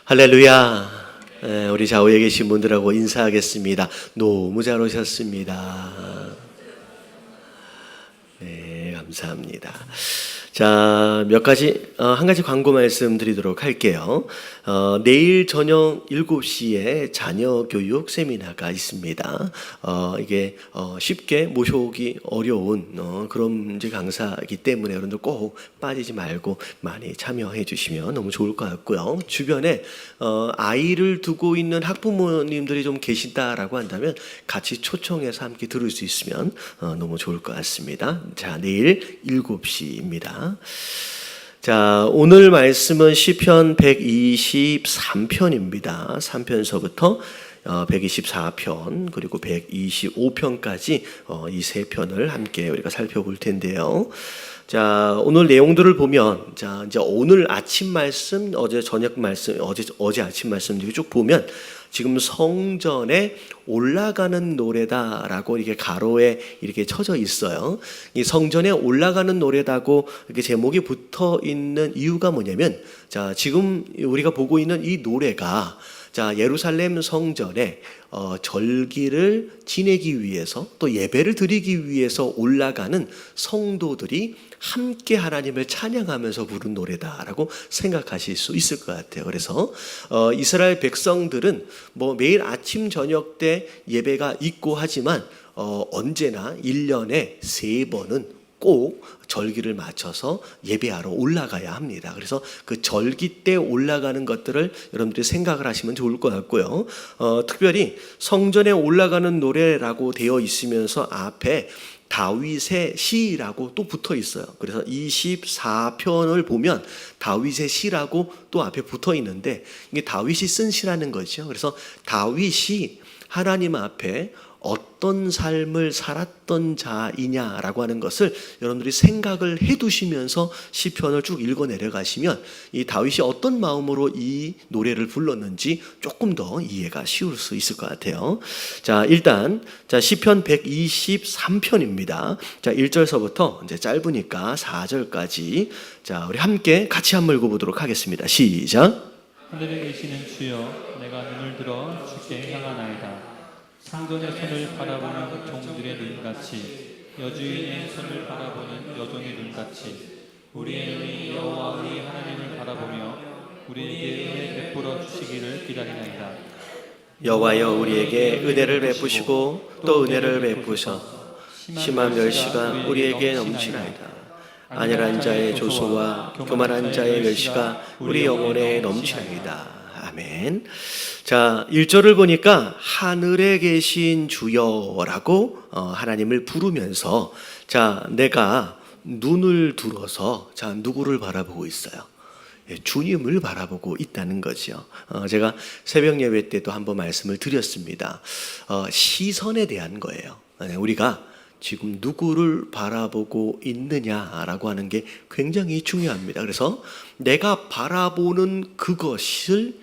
할렐루야. 우리 좌우에 계신 분들하고 인사하겠습니다. 너무 잘 오셨습니다. 네, 감사합니다. 자, 한 가지 광고 말씀드리도록 할게요. 내일 저녁 7시에 자녀 교육 세미나가 있습니다. 이게 쉽게 모셔오기 어려운 그런 강사이기 때문에 여러분들 꼭 빠지지 말고 많이 참여해 주시면 너무 좋을 것 같고요. 주변에 아이를 두고 있는 학부모님들이 좀 계신다라고 한다면 같이 초청해서 함께 들을 수 있으면 너무 좋을 것 같습니다. 자, 내일 7시입니다. 자, 오늘 말씀은 시편 123편입니다. 3편서부터 124편 그리고 125편까지 이 세 편을 함께 우리가 살펴볼 텐데요. 자, 오늘 내용들을 보면, 자, 이제 오늘 아침 말씀, 어제 저녁 말씀, 어제 아침 말씀들이 쭉 보면 지금 성전에 올라가는 노래다라고 이렇게 가로에 이렇게 쳐져 있어요. 이 성전에 올라가는 노래다고 이렇게 제목이 붙어 있는 이유가 뭐냐면, 자, 지금 우리가 보고 있는 이 노래가 자, 예루살렘 성전에 절기를 지내기 위해서 또 예배를 드리기 위해서 올라가는 성도들이 함께 하나님을 찬양하면서 부른 노래다라고 생각하실 수 있을 것 같아요. 그래서 이스라엘 백성들은 뭐 매일 아침 저녁 때 예배가 있고 하지만 언제나 1년에 3번은 꼭 절기를 맞춰서 예배하러 올라가야 합니다. 그래서 그 절기 때 올라가는 것들을 여러분들이 생각을 하시면 좋을 것 같고요. 특별히 성전에 올라가는 노래라고 되어 있으면서 앞에 다윗의 시라고 또 붙어 있어요. 그래서 24편을 보면 다윗의 시라고 또 앞에 붙어 있는데 이게 다윗이 쓴 시라는 거죠. 그래서 다윗이 하나님 앞에 어떤 삶을 살았던 자이냐라고 하는 것을 여러분들이 생각을 해두시면서 시편을 쭉 읽어 내려가시면 이 다윗이 어떤 마음으로 이 노래를 불렀는지 조금 더 이해가 쉬울 수 있을 것 같아요. 자, 일단 시편 123편입니다. 자, 1절서부터 이제 짧으니까 4절까지 자, 우리 함께 같이 한번 읽어보도록 하겠습니다. 시작. 하늘에 계시는 주여, 내가 눈을 들어 주께 향하나이다. 상전의 손을 바라보는 종들의 눈같이, 여주인의 손을 바라보는 여종의 눈같이 우리의 눈이 여호와의 하나님을 바라보며 우리에게 은혜 베풀어 주시기를 기다리나이다. 여호와여, 우리에게 은혜를 베푸시고 또 은혜를 베푸셔 심한 멸시가 우리에게 넘치나이다. 안일한 자의 조소와 교만한 자의 멸시가 우리 영혼에 넘치나이다. 아멘. 자, 1절을 보니까 하늘에 계신 주여라고 하나님을 부르면서 자, 내가 눈을 들어서 자, 누구를 바라보고 있어요? 주님을 바라보고 있다는 거죠. 제가 새벽 예배 때도 한번 말씀을 드렸습니다. 시선에 대한 거예요. 우리가 지금 누구를 바라보고 있느냐라고 하는 게 굉장히 중요합니다. 그래서 내가 바라보는 그것이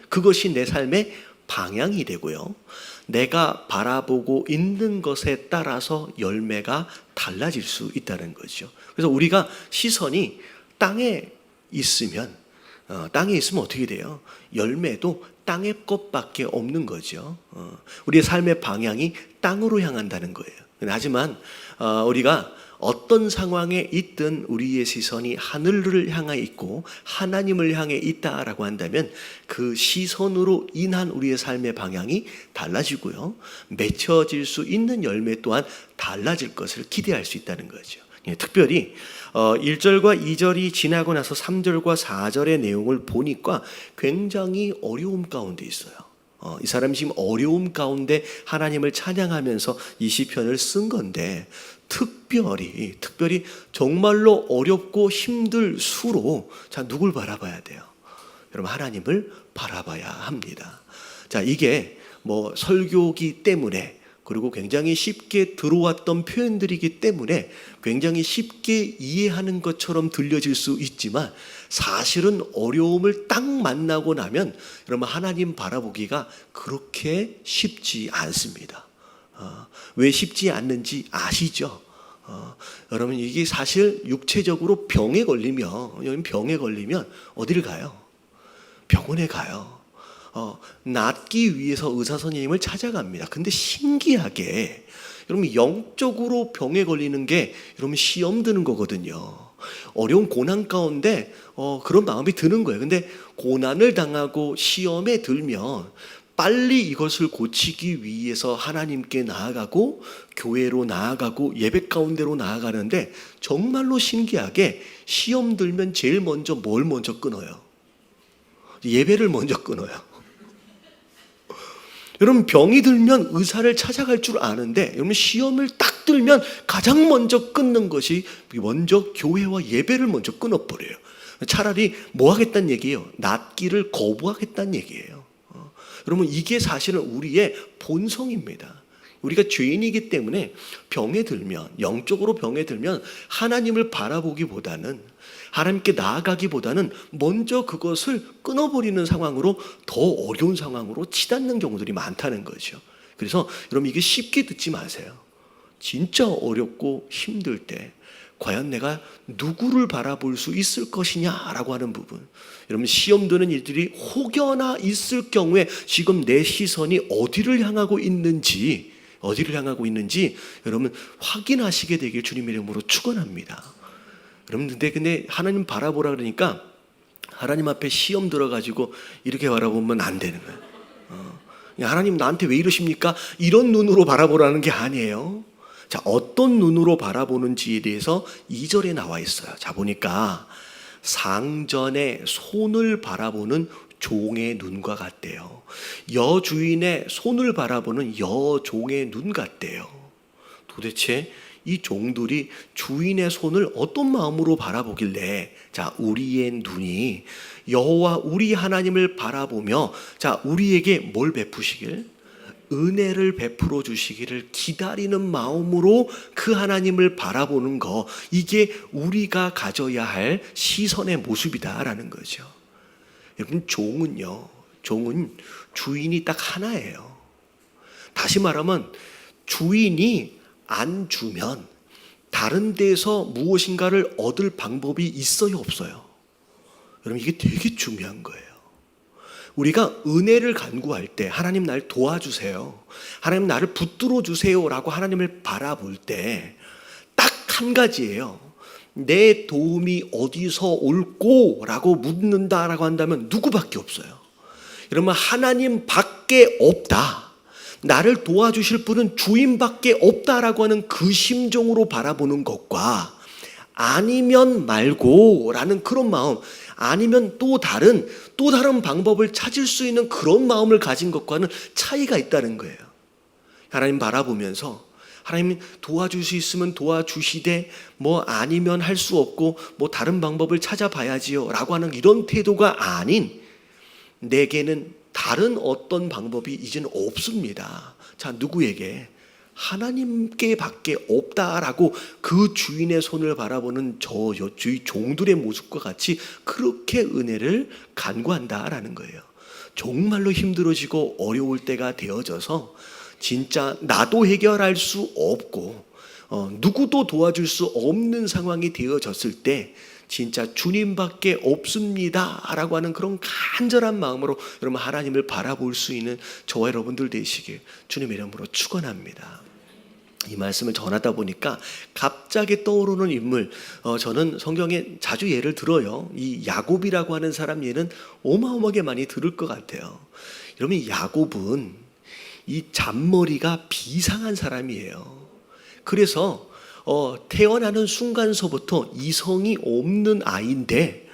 내 삶의 방향이 되고요. 내가 바라보고 있는 것에 따라서 열매가 달라질 수 있다는 거죠. 그래서 우리가 시선이 땅에 있으면 어떻게 돼요? 열매도 땅의 것밖에 없는 거죠. 우리의 삶의 방향이 땅으로 향한다는 거예요. 하지만 우리가 어떤 상황에 있든 우리의 시선이 하늘을 향해 있고 하나님을 향해 있다라고 한다면 그 시선으로 인한 우리의 삶의 방향이 달라지고요. 맺혀질 수 있는 열매 또한 달라질 것을 기대할 수 있다는 거죠. 특별히 1절과 2절이 지나고 나서 3절과 4절의 내용을 보니까 굉장히 어려움 가운데 있어요. 이 사람이 지금 어려움 가운데 하나님을 찬양하면서 이 시편을 쓴 건데 특별히 정말로 어렵고 힘들수록 자, 누굴 바라봐야 돼요? 여러분, 하나님을 바라봐야 합니다. 자, 이게 뭐 설교기 때문에 그리고 굉장히 쉽게 들어왔던 표현들이기 때문에 굉장히 쉽게 이해하는 것처럼 들려질 수 있지만 사실은 어려움을 딱 만나고 나면 여러분 하나님 바라보기가 그렇게 쉽지 않습니다. 왜 쉽지 않는지 아시죠? 여러분 이게 사실 육체적으로 병에 걸리면 어디를 가요? 병원에 가요. 낫기 위해서 의사 선생님을 찾아갑니다. 근데 신기하게 여러분 영적으로 병에 걸리는 게 여러분 시험 드는 거거든요. 어려운 고난 가운데 그런 마음이 드는 거예요. 근데 고난을 당하고 시험에 들면 빨리 이것을 고치기 위해서 하나님께 나아가고 교회로 나아가고 예배 가운데로 나아가는데 정말로 신기하게 시험 들면 제일 먼저 뭘 먼저 끊어요? 예배를 먼저 끊어요. 여러분 병이 들면 의사를 찾아갈 줄 아는데 여러분 시험을 딱 들면 가장 먼저 끊는 것이 먼저 교회와 예배를 먼저 끊어버려요. 차라리 뭐 하겠다는 얘기예요? 낫기를 거부하겠다는 얘기예요. 여러분 이게 사실은 우리의 본성입니다. 우리가 죄인이기 때문에 병에 들면 영적으로 병에 들면 하나님을 바라보기보다는 하나님께 나아가기보다는 먼저 그것을 끊어버리는 상황으로 더 어려운 상황으로 치닫는 경우들이 많다는 거죠. 그래서 여러분 이게 쉽게 듣지 마세요. 진짜 어렵고 힘들 때 과연 내가 누구를 바라볼 수 있을 것이냐라고 하는 부분, 여러분 시험 드는 일들이 혹여나 있을 경우에 지금 내 시선이 어디를 향하고 있는지 여러분 확인하시게 되길 주님의 이름으로 축원합니다. 여러분 근데 하나님 바라보라 그러니까 하나님 앞에 시험 들어가지고 이렇게 바라보면 안 되는 거예요. 하나님 나한테 왜 이러십니까? 이런 눈으로 바라보라는 게 아니에요. 자, 어떤 눈으로 바라보는지에 대해서 2절에 나와 있어요. 자, 보니까 상전의 손을 바라보는 종의 눈과 같대요. 여주인의 손을 바라보는 여종의 눈 같대요. 도대체 이 종들이 주인의 손을 어떤 마음으로 바라보길래 자, 우리의 눈이 여호와 우리 하나님을 바라보며 자, 우리에게 뭘 베푸시길? 은혜를 베풀어 주시기를 기다리는 마음으로 그 하나님을 바라보는 거, 이게 우리가 가져야 할 시선의 모습이다라는 거죠. 여러분 종은 주인이 딱 하나예요. 다시 말하면 주인이 안 주면 다른 데서 무엇인가를 얻을 방법이 있어요, 없어요? 여러분 이게 되게 중요한 거예요. 우리가 은혜를 간구할 때 하나님 날 도와주세요, 하나님 나를 붙들어 주세요 라고 하나님을 바라볼 때 딱 한 가지예요. 내 도움이 어디서 올꼬 라고 묻는다라고 한다면 누구밖에 없어요. 여러분 하나님 밖에 없다, 나를 도와주실 분은 주인밖에 없다라고 하는 그 심정으로 바라보는 것과 아니면 말고 라는 그런 마음, 아니면 또 다른 방법을 찾을 수 있는 그런 마음을 가진 것과는 차이가 있다는 거예요. 하나님 바라보면서 하나님 도와줄 수 있으면 도와주시되 뭐 아니면 할 수 없고 뭐 다른 방법을 찾아봐야지요 라고 하는 이런 태도가 아닌, 내게는 다른 어떤 방법이 이제는 없습니다. 자, 누구에게? 하나님께 밖에 없다라고 그 주인의 손을 바라보는 저 주의 종들의 모습과 같이 그렇게 은혜를 간구한다라는 거예요. 정말로 힘들어지고 어려울 때가 되어져서 진짜 나도 해결할 수 없고 누구도 도와줄 수 없는 상황이 되어졌을 때 진짜 주님밖에 없습니다 라고 하는 그런 간절한 마음으로 여러분 하나님을 바라볼 수 있는 저와 여러분들 되시길 주님의 이름으로 축원합니다. 이 말씀을 전하다 보니까 갑자기 떠오르는 인물, 저는 성경에 자주 예를 들어요. 이 야곱이라고 하는 사람 예는 어마어마하게 많이 들을 것 같아요. 여러분 야곱은 이 잔머리가 비상한 사람이에요. 그래서 태어나는 순간서부터 이성이 없는 아이인데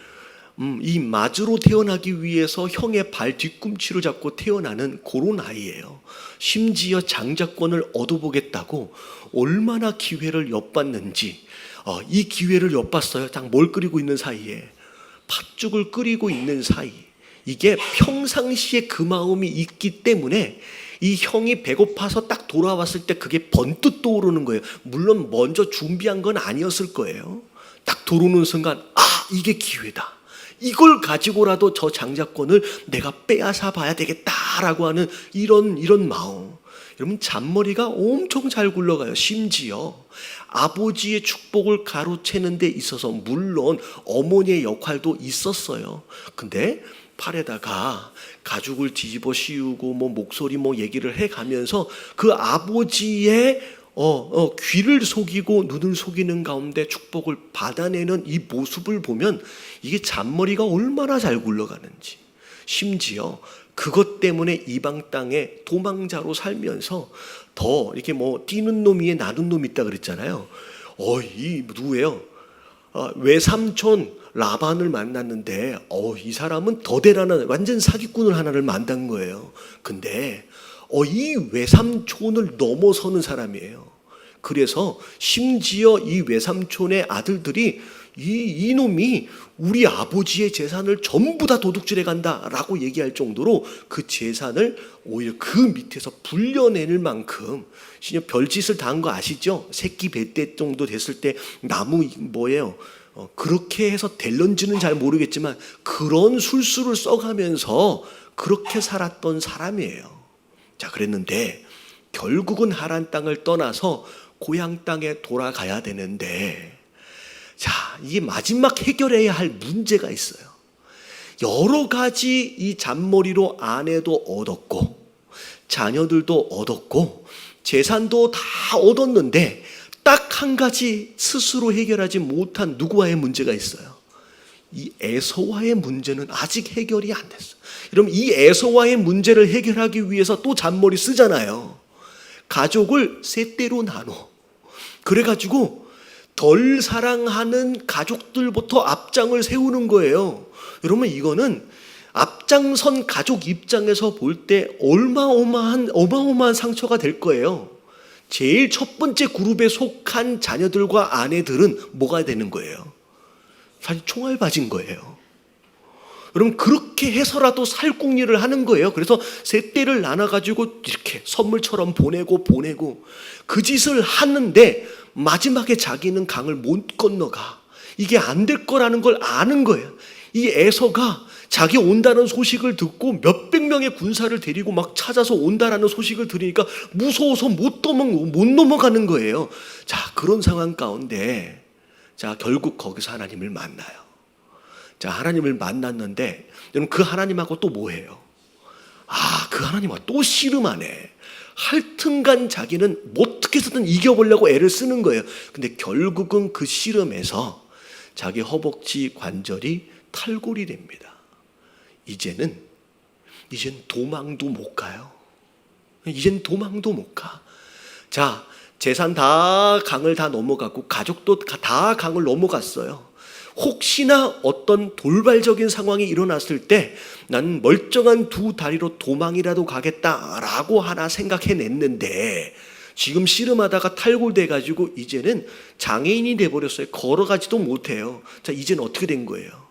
이 마주로 태어나기 위해서 형의 발 뒤꿈치를 잡고 태어나는 그런 아이예요. 심지어 장자권을 얻어보겠다고 얼마나 기회를 엿봤는지, 이 기회를 엿봤어요. 딱 뭘 끓이고 있는 사이에, 팥죽을 끓이고 있는 사이, 이게 평상시에 그 마음이 있기 때문에 이 형이 배고파서 딱 돌아왔을 때 그게 번뜩 떠오르는 거예요. 물론 먼저 준비한 건 아니었을 거예요. 딱 들어오는 순간 이게 기회다, 이걸 가지고라도 저 장자권을 내가 빼앗아 봐야 되겠다라고 하는 이런 마음. 여러분 잔머리가 엄청 잘 굴러가요. 심지어 아버지의 축복을 가로채는 데 있어서 물론 어머니의 역할도 있었어요. 근데 팔에다가 가죽을 뒤집어 씌우고 뭐 목소리 뭐 얘기를 해가면서 그 아버지의 귀를 속이고 눈을 속이는 가운데 축복을 받아내는 이 모습을 보면 이게 잔머리가 얼마나 잘 굴러가는지, 심지어 그것 때문에 이방 땅에 도망자로 살면서 더 이렇게 뭐 뛰는 놈 위에 나는 놈 있다 그랬잖아요. 이 누구예요? 외삼촌 라반을 만났는데 이 사람은 더 대단한 완전 사기꾼을 하나를 만난 거예요. 근데 이 외삼촌을 넘어서는 사람이에요. 그래서 심지어 이 외삼촌의 아들들이 이놈이 우리 아버지의 재산을 전부 다 도둑질해 간다라고 얘기할 정도로 그 재산을 오히려 그 밑에서 불려낼 만큼 별짓을 다 한 거 아시죠? 새끼 뱃대 정도 됐을 때 나무 뭐예요? 그렇게 해서 될런지는 잘 모르겠지만 그런 술수를 써가면서 그렇게 살았던 사람이에요. 자, 그랬는데 결국은 하란 땅을 떠나서 고향 땅에 돌아가야 되는데, 자, 이게 마지막 해결해야 할 문제가 있어요. 여러 가지 이 잔머리로 아내도 얻었고 자녀들도 얻었고 재산도 다 얻었는데 딱 한 가지 스스로 해결하지 못한 누구와의 문제가 있어요. 이 에서와의 문제는 아직 해결이 안 됐어요. 여러분, 이 에서와의 문제를 해결하기 위해서 또 잔머리 쓰잖아요. 가족을 세 대로 나눠. 그래가지고 덜 사랑하는 가족들부터 앞장을 세우는 거예요. 여러분, 이거는 앞장선 가족 입장에서 볼 때 어마어마한 상처가 될 거예요. 제일 첫 번째 그룹에 속한 자녀들과 아내들은 뭐가 되는 거예요? 사실 총알맞은 거예요. 여러분, 그렇게 해서라도 살궁리를 하는 거예요. 그래서 세 대를 나눠가지고 이렇게 선물처럼 보내고 그 짓을 하는데 마지막에 자기는 강을 못 건너가. 이게 안 될 거라는 걸 아는 거예요. 이 에서가 자기 온다는 소식을 듣고 몇백 명의 군사를 데리고 막 찾아서 온다라는 소식을 들으니까 무서워서 못 넘어가는 거예요. 자, 그런 상황 가운데 자, 결국 거기서 하나님을 만나요. 자, 하나님을 만났는데 여러분, 그 하나님하고 또 뭐해요? 그 하나님하고 또 씨름하네. 하여튼간 자기는 어떻게 해서든 이겨보려고 애를 쓰는 거예요. 근데 결국은 그 씨름에서 자기 허벅지 관절이 탈골이 됩니다. 이제는 도망도 못 가요. 이젠 도망도 못 가. 자, 재산 다 강을 다 넘어갔고 가족도 다 강을 넘어갔어요. 혹시나 어떤 돌발적인 상황이 일어났을 때 난 멀쩡한 두 다리로 도망이라도 가겠다라고 하나 생각해냈는데 지금 씨름하다가 탈골돼가지고 이제는 장애인이 돼버렸어요. 걸어가지도 못해요. 자, 이제는 어떻게 된 거예요?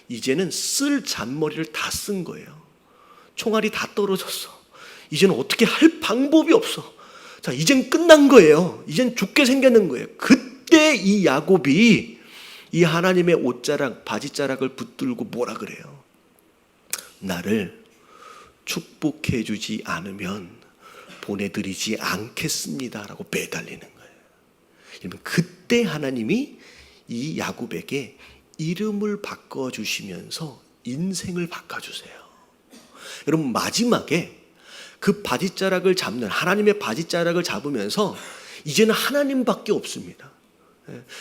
이제는 쓸 잔머리를 다 쓴 거예요. 총알이 다 떨어졌어. 이제는 어떻게 할 방법이 없어. 자, 이젠 끝난 거예요. 이젠 죽게 생겼는 거예요. 그때 이 야곱이 이 하나님의 옷자락, 바지자락을 붙들고 뭐라 그래요? 나를 축복해 주지 않으면 보내드리지 않겠습니다라고 매달리는 거예요. 여러분, 그때 하나님이 이 야곱에게 이름을 바꿔주시면서 인생을 바꿔주세요. 여러분, 마지막에 그 바지자락을 잡는 하나님의 바지자락을 잡으면서 이제는 하나님밖에 없습니다.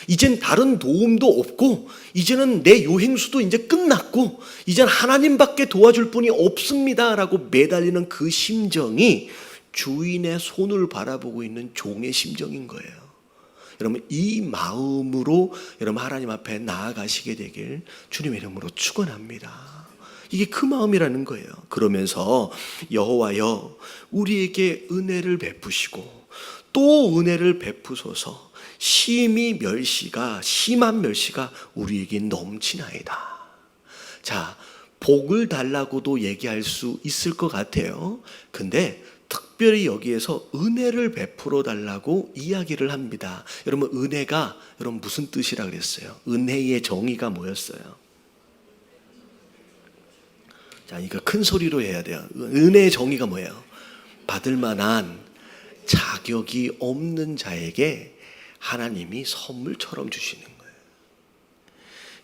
이젠 다른 도움도 없고 이제는 내 요행수도 이제 끝났고 이젠 하나님밖에 도와줄 분이 없습니다라고 매달리는 그 심정이 주인의 손을 바라보고 있는 종의 심정인 거예요. 여러분, 이 마음으로 여러분 하나님 앞에 나아가시게 되길 주님의 이름으로 축원합니다. 이게 그 마음이라는 거예요. 그러면서 여호와여, 우리에게 은혜를 베푸시고 또 은혜를 베푸소서. 심한 멸시가 우리에게 넘치나이다. 자, 복을 달라고도 얘기할 수 있을 것 같아요. 근데 특별히 여기에서 은혜를 베풀어 달라고 이야기를 합니다. 여러분, 은혜가 여러분 무슨 뜻이라 그랬어요? 은혜의 정의가 뭐였어요? 자, 이거 큰 소리로 해야 돼요. 은혜의 정의가 뭐예요? 받을 만한 자격이 없는 자에게 하나님이 선물처럼 주시는 거예요.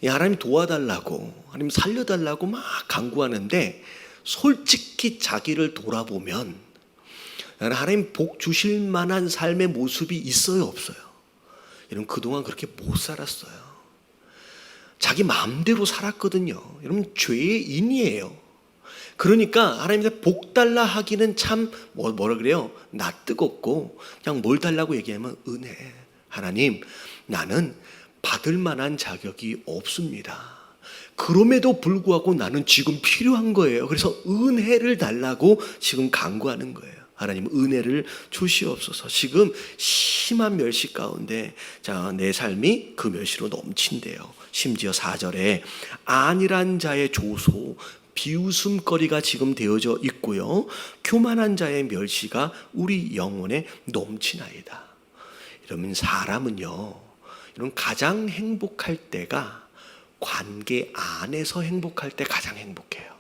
하나님 도와달라고, 하나님 살려달라고 막 간구하는데 솔직히 자기를 돌아보면 하나님 복 주실 만한 삶의 모습이 있어요, 없어요? 여러분, 그동안 그렇게 못 살았어요. 자기 마음대로 살았거든요. 여러분, 죄인이에요. 그러니까 하나님한테 복 달라 하기는 참 뭐라 그래요? 낯뜨겁고 그냥 뭘 달라고 얘기하면 은혜. 하나님, 나는 받을 만한 자격이 없습니다. 그럼에도 불구하고 나는 지금 필요한 거예요. 그래서 은혜를 달라고 지금 간구하는 거예요. 하나님, 은혜를 주시옵소서. 지금 심한 멸시 가운데 내 삶이 그 멸시로 넘친대요. 심지어 4절에 안일한 자의 조소, 비웃음거리가 지금 되어져 있고요. 교만한 자의 멸시가 우리 영혼에 넘치나이다. 이러면 사람은요, 이런 가장 행복할 때가 관계 안에서 행복할 때 가장 행복해요.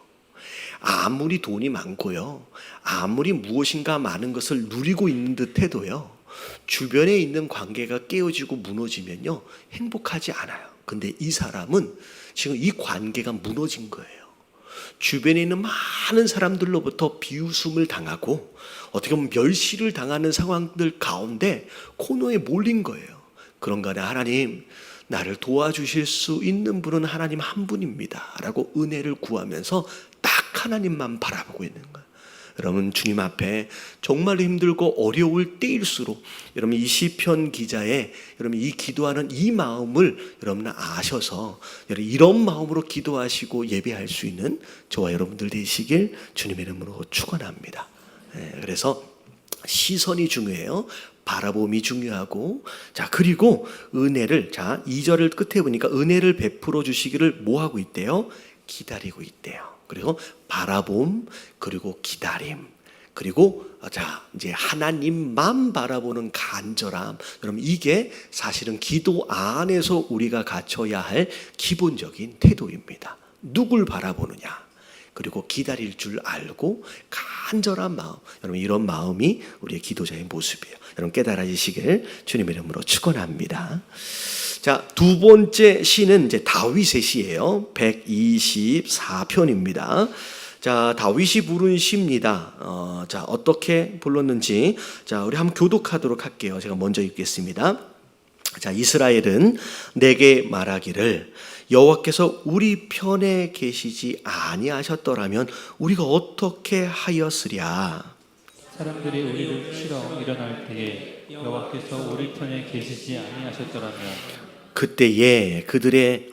아무리 돈이 많고요, 아무리 무엇인가 많은 것을 누리고 있는 듯 해도요, 주변에 있는 관계가 깨어지고 무너지면요, 행복하지 않아요. 근데 이 사람은 지금 이 관계가 무너진 거예요. 주변에 있는 많은 사람들로부터 비웃음을 당하고 어떻게 보면 멸시를 당하는 상황들 가운데 코너에 몰린 거예요. 그런가 하면 하나님, 나를 도와주실 수 있는 분은 하나님 한 분입니다 라고 은혜를 구하면서 딱 하나님만 바라보고 있는 거예요. 여러분, 주님 앞에 정말 힘들고 어려울 때일수록 여러분, 이 시편 기자의 여러분 이 기도하는 이 마음을 여러분 아셔서 여러분 이런 마음으로 기도하시고 예배할 수 있는 저와 여러분들 되시길 주님의 이름으로 축원합니다. 그래서 시선이 중요해요. 바라봄이 중요하고, 자, 그리고 은혜를, 자, 2절을 끝에 보니까 은혜를 베풀어 주시기를 뭐 하고 있대요? 기다리고 있대요. 그리고 바라봄, 그리고 기다림, 그리고 자, 이제 하나님만 바라보는 간절함. 여러분, 이게 사실은 기도 안에서 우리가 갖춰야 할 기본적인 태도입니다. 누굴 바라보느냐, 그리고 기다릴 줄 알고 간절한 마음. 여러분, 이런 마음이 우리의 기도자의 모습이에요. 여러분, 깨달아지시길 주님의 이름으로 축원합니다. 자, 두 번째 시는 이제 다윗의 시예요. 124편입니다. 자, 다윗이 부른 시입니다. 자, 어떻게 불렀는지, 자, 우리 한번 교독하도록 할게요. 제가 먼저 읽겠습니다. 자, 이스라엘은 내게 말하기를 여호와께서 우리 편에 계시지 아니하셨더라면 우리가 어떻게 하였으랴. 사람들이 우리를 치러 일어날 때에 여호와께서 우리 편에 계시지 아니하셨더라면 그때에 그들의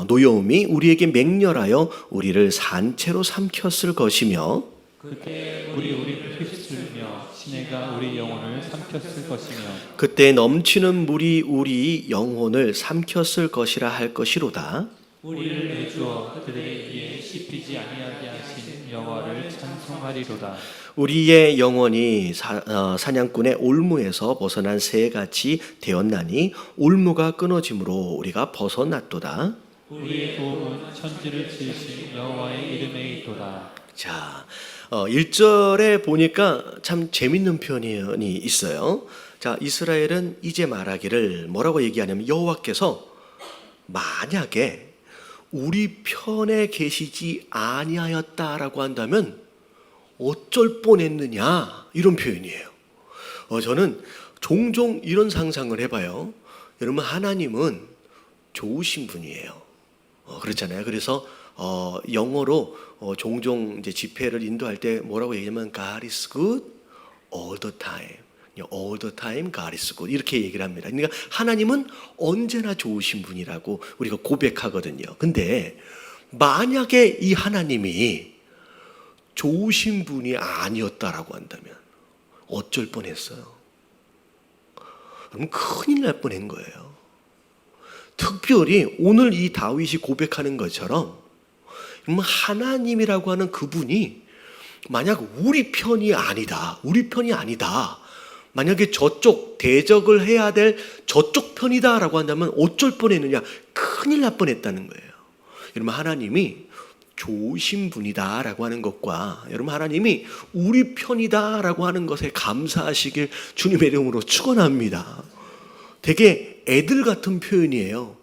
노여움이 우리에게 맹렬하여 우리를 산채로 삼켰을 것이며, 그때 우리를 휩쓸며 시내가 우리 영혼을 삼켰을 것이며 그때 넘치는 물이 우리 영혼을 삼켰을 것이라 할 것이로다. 우리를 내주어 그들의 위에 씹히지 아니하게 하신 여호와를 찬송하리로다. 우리의 영혼이 사냥꾼의 올무에서 벗어난 새같이 되었나니 올무가 끊어짐으로 우리가 벗어났도다. 우리의 도움은 천지를 지으신 여호와의 이름에 있도다. 자, 1절에 보니까 참 재밌는 표현이 있어요. 자, 이스라엘은 이제 말하기를 뭐라고 얘기하냐면 여호와께서 만약에 우리 편에 계시지 아니하였다라고 한다면 어쩔 뻔했느냐, 이런 표현이에요. 저는 종종 이런 상상을 해봐요. 여러분, 하나님은 좋으신 분이에요. 그렇잖아요. 그래서 영어로 종종 이제 집회를 인도할 때 뭐라고 얘기하면 God is good all the time. All the time God is good. 이렇게 얘기를 합니다. 그러니까 하나님은 언제나 좋으신 분이라고 우리가 고백하거든요. 근데 만약에 이 하나님이 좋으신 분이 아니었다라고 한다면 어쩔 뻔했어요? 그럼 큰일 날 뻔한 거예요. 특별히 오늘 이 다윗이 고백하는 것처럼 하나님이라고 하는 그분이 만약 우리 편이 아니다, 만약에 저쪽 대적을 해야 될 저쪽 편이다라고 한다면 어쩔 뻔했느냐? 큰일 날 뻔했다는 거예요. 여러분, 하나님이 좋으신 분이다라고 하는 것과 여러분 하나님이 우리 편이다라고 하는 것에 감사하시길 주님의 이름으로 축원합니다. 되게 애들 같은 표현이에요.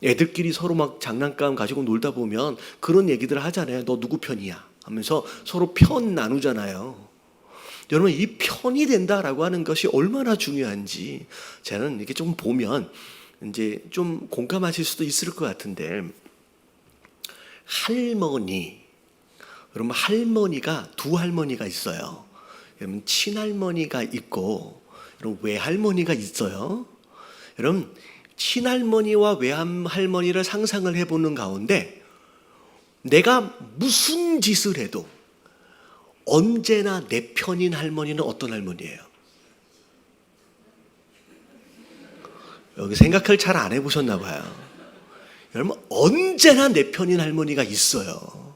애들끼리 서로 막 장난감 가지고 놀다 보면 그런 얘기들 하잖아요. 너 누구 편이야? 하면서 서로 편 나누잖아요. 여러분, 이 편이 된다라고 하는 것이 얼마나 중요한지 저는 이렇게 좀 보면 이제 좀 공감하실 수도 있을 것 같은데, 할머니, 여러분 할머니가 두 할머니가 있어요. 여러분 친할머니가 있고 여러분 외할머니가 있어요. 여러분 친할머니와 외할머니를 상상을 해보는 가운데 내가 무슨 짓을 해도 언제나 내 편인 할머니는 어떤 할머니예요? 여기 생각을 잘 안 해보셨나 봐요. 여러분 언제나 내 편인 할머니가 있어요.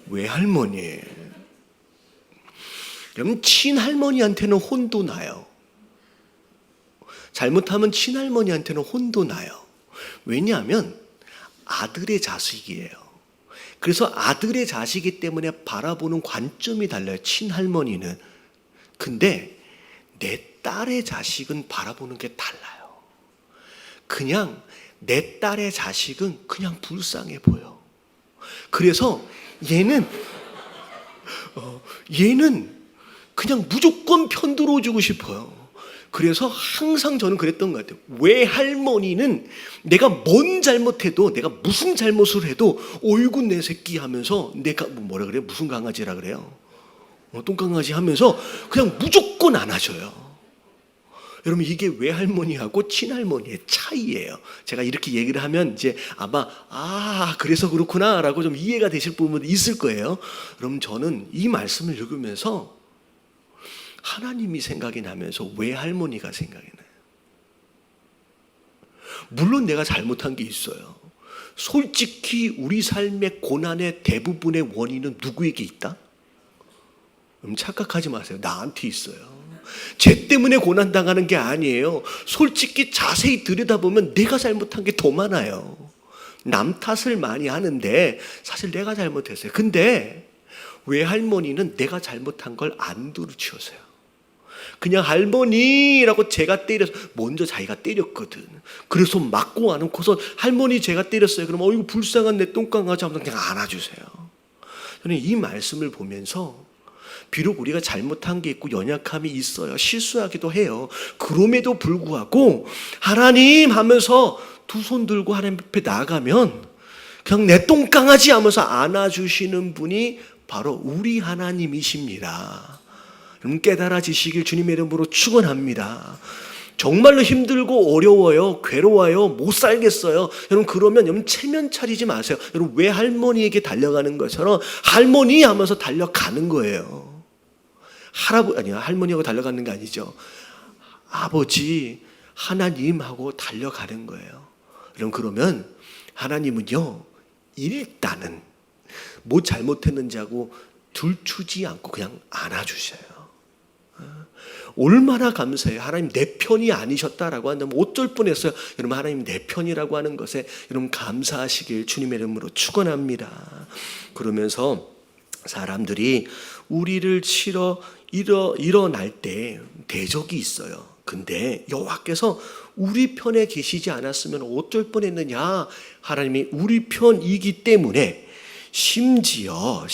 외할머니. 여러분 친할머니한테는 혼도 나요. 잘못하면 친할머니한테는 혼도 나요. 왜냐하면 아들의 자식이에요. 그래서 아들의 자식이기 때문에 바라보는 관점이 달라요. 친할머니는. 근데 내 딸의 자식은 바라보는 게 달라요. 그냥 내 딸의 자식은 그냥 불쌍해 보여. 그래서 얘는 그냥 무조건 편 들어주고 싶어요. 그래서 항상 저는 그랬던 것 같아요. 외할머니는 내가 뭔 잘못해도, 내가 무슨 잘못을 해도 어이구 내 새끼 하면서, 내가 뭐라 그래요? 무슨 강아지라 그래요? 똥강아지 하면서 그냥 무조건 안아줘요. 여러분 이게 외할머니하고 친할머니의 차이예요. 제가 이렇게 얘기를 하면 이제 아마 그래서 그렇구나 라고 좀 이해가 되실 부분도 있을 거예요. 여러분 저는 이 말씀을 읽으면서 하나님이 생각이 나면서 외할머니가 생각이 나요. 물론 내가 잘못한 게 있어요. 솔직히 우리 삶의 고난의 대부분의 원인은 누구에게 있다? 착각하지 마세요. 나한테 있어요. 죄 때문에 고난당하는 게 아니에요. 솔직히 자세히 들여다보면 내가 잘못한 게 더 많아요. 남 탓을 많이 하는데 사실 내가 잘못했어요. 근데 외할머니는 내가 잘못한 걸 안 두루치우세요. 그냥 할머니라고 제가 때려서, 먼저 자기가 때렸거든. 그래서 맞고 안 놓고서 할머니 제가 때렸어요. 그럼 어이구 불쌍한 내 똥강아지 하면 그냥 안아주세요. 저는 이 말씀을 보면서 비록 우리가 잘못한 게 있고 연약함이 있어요. 실수하기도 해요. 그럼에도 불구하고 하나님 하면서 두 손 들고 하나님 앞에 나가면 그냥 내 똥강아지 하면서 안아주시는 분이 바로 우리 하나님이십니다. 여러분 깨달아지시길 주님의 이름으로 축원합니다. 정말로 힘들고 어려워요. 괴로워요. 못 살겠어요. 여러분 그러면 여러분 체면 차리지 마세요. 여러분 외할머니에게 달려가는 것처럼 할머니 하면서 달려가는 거예요. 할머니하고 달려가는 게 아니죠. 아버지 하나님하고 달려가는 거예요. 여러분 그러면 하나님은요 일단은 뭐 잘못했는지 하고 들추지 않고 그냥 안아주셔요. 얼마나 감사해요. 하나님 내 편이 아니셨다라고 한다면 어쩔 뻔했어요. 여러분 하나님 내 편이라고 하는 것에 여러분 감사하시길 주님의 이름으로 축원합니다. 그러면서 사람들이 우리를 치러 일어날 때 대적이 있어요. 근데 여호와께서 우리 편에 계시지 않았으면 어쩔 뻔했느냐. 하나님이 우리 편이기 때문에 심지어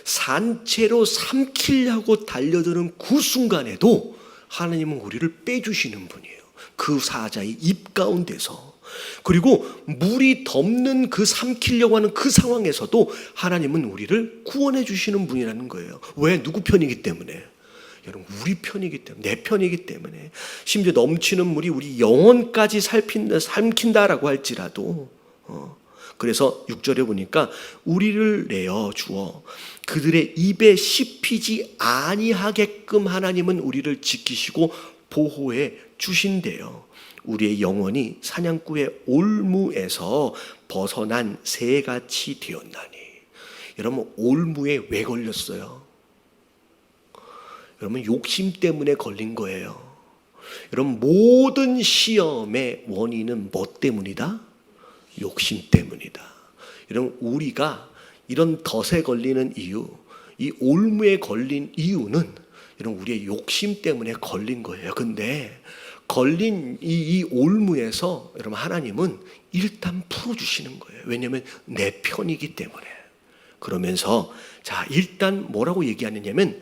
산채로 삼키려고 달려드는 그 순간에도 하나님은 우리를 빼주시는 분이에요. 그 사자의 입 가운데서. 그리고 물이 덮는 그 삼키려고 하는 그 상황에서도 하나님은 우리를 구원해 주시는 분이라는 거예요. 왜? 누구 편이기 때문에? 여러분 우리 편이기 때문에, 내 편이기 때문에. 심지어 넘치는 물이 우리 영혼까지 삼킨다라고 할지라도 그래서 6절에 보니까 우리를 내어 주어 그들의 입에 씹히지 아니하게끔 하나님은 우리를 지키시고 보호해 주신대요. 우리의 영혼이 사냥꾼의 올무에서 벗어난 새같이 되었나니. 여러분 올무에 왜 걸렸어요? 여러분 욕심 때문에 걸린 거예요. 여러분 모든 시험의 원인은 뭐 때문이다? 욕심 때문이다. 여러분 우리가 이런 덫에 걸리는 이유, 이 올무에 걸린 이유는 여러분 우리의 욕심 때문에 걸린 거예요. 근데 걸린 이 올무에서 여러분 하나님은 일단 풀어주시는 거예요. 왜냐하면 내 편이기 때문에. 그러면서 자 일단 뭐라고 얘기하느냐면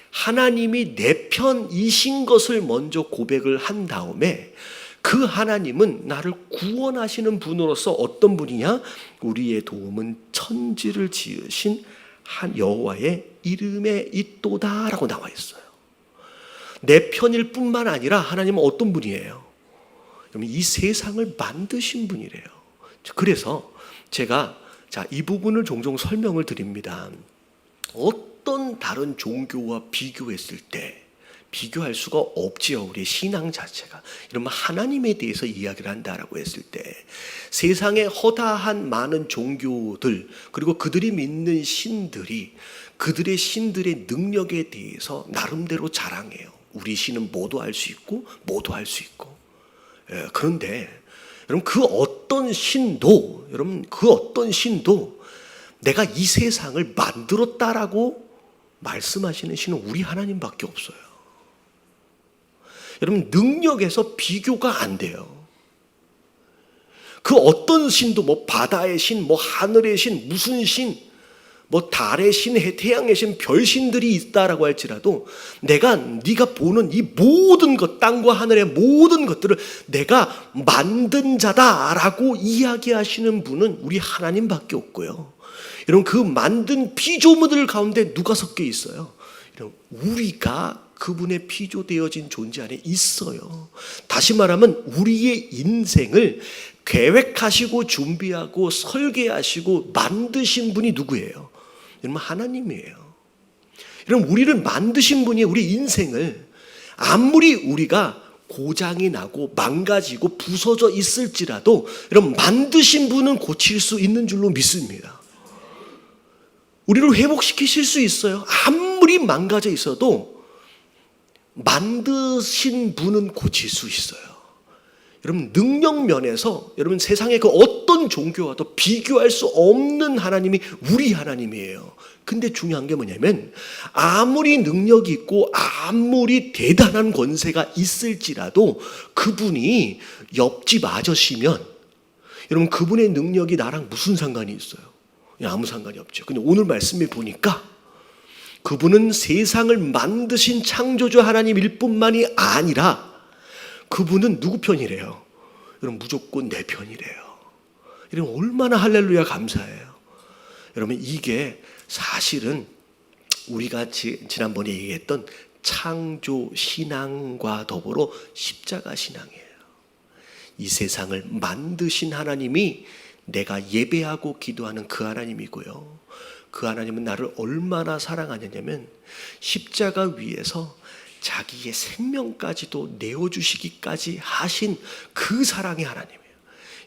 하나님이 내 편이신 것을 먼저 고백을 한 다음에 그 하나님은 나를 구원하시는 분으로서 어떤 분이냐? 우리의 도움은 천지를 지으신 한 여호와의 이름에 있도다라고 나와 있어요. 내 편일 뿐만 아니라 하나님은 어떤 분이에요? 이 세상을 만드신 분이래요. 그래서 제가 이 부분을 종종 설명을 드립니다. 어떤 다른 종교와 비교했을 때 비교할 수가 없지요. 우리의 신앙 자체가. 이러면 하나님에 대해서 이야기를 한다라고 했을 때 세상에 허다한 많은 종교들 그리고 그들이 믿는 신들이 그들의 신들의 능력에 대해서 나름대로 자랑해요. 우리 신은 뭐도 할 수 있고 뭐도 할 수 있고. 그런데 여러분 그 어떤 신도 내가 이 세상을 만들었다라고 말씀하시는 신은 우리 하나님밖에 없어요. 여러분 능력에서 비교가 안 돼요. 그 어떤 신도 뭐 바다의 신, 뭐 하늘의 신, 무슨 신, 뭐 달의 신, 태양의 신, 별신들이 있다라고 할지라도 네가 보는 이 모든 것, 땅과 하늘의 모든 것들을 내가 만든 자다라고 이야기하시는 분은 우리 하나님밖에 없고요. 여러분 그 만든 피조물들 가운데 누가 섞여 있어요? 여러분 우리가 그분의 피조되어진 존재 안에 있어요. 다시 말하면 우리의 인생을 계획하시고 준비하고 설계하시고 만드신 분이 누구예요? 여러분 하나님이에요. 여러분 우리를 만드신 분이 우리 인생을 아무리 우리가 고장이 나고 망가지고 부서져 있을지라도 여러분 만드신 분은 고칠 수 있는 줄로 믿습니다. 우리를 회복시키실 수 있어요. 아무리 망가져 있어도 만드신 분은 고칠 수 있어요. 여러분 능력 면에서 여러분 세상의 그 어떤 종교와도 비교할 수 없는 하나님이 우리 하나님이에요. 근데 중요한 게 뭐냐면 아무리 능력이 있고 아무리 대단한 권세가 있을지라도 그분이 옆집 아저씨면 여러분 그분의 능력이 나랑 무슨 상관이 있어요? 아무 상관이 없죠. 근데 오늘 말씀에 보니까 그분은 세상을 만드신 창조주 하나님일 뿐만이 아니라 그분은 누구 편이래요? 여러분 무조건 내 편이래요. 여러분 얼마나 할렐루야 감사해요. 여러분 이게 사실은 우리가 지난번에 얘기했던 창조 신앙과 더불어 십자가 신앙이에요. 이 세상을 만드신 하나님이 내가 예배하고 기도하는 그 하나님이고요. 그 하나님은 나를 얼마나 사랑하냐면 십자가 위에서 자기의 생명까지도 내어주시기까지 하신 그 사랑의 하나님이에요.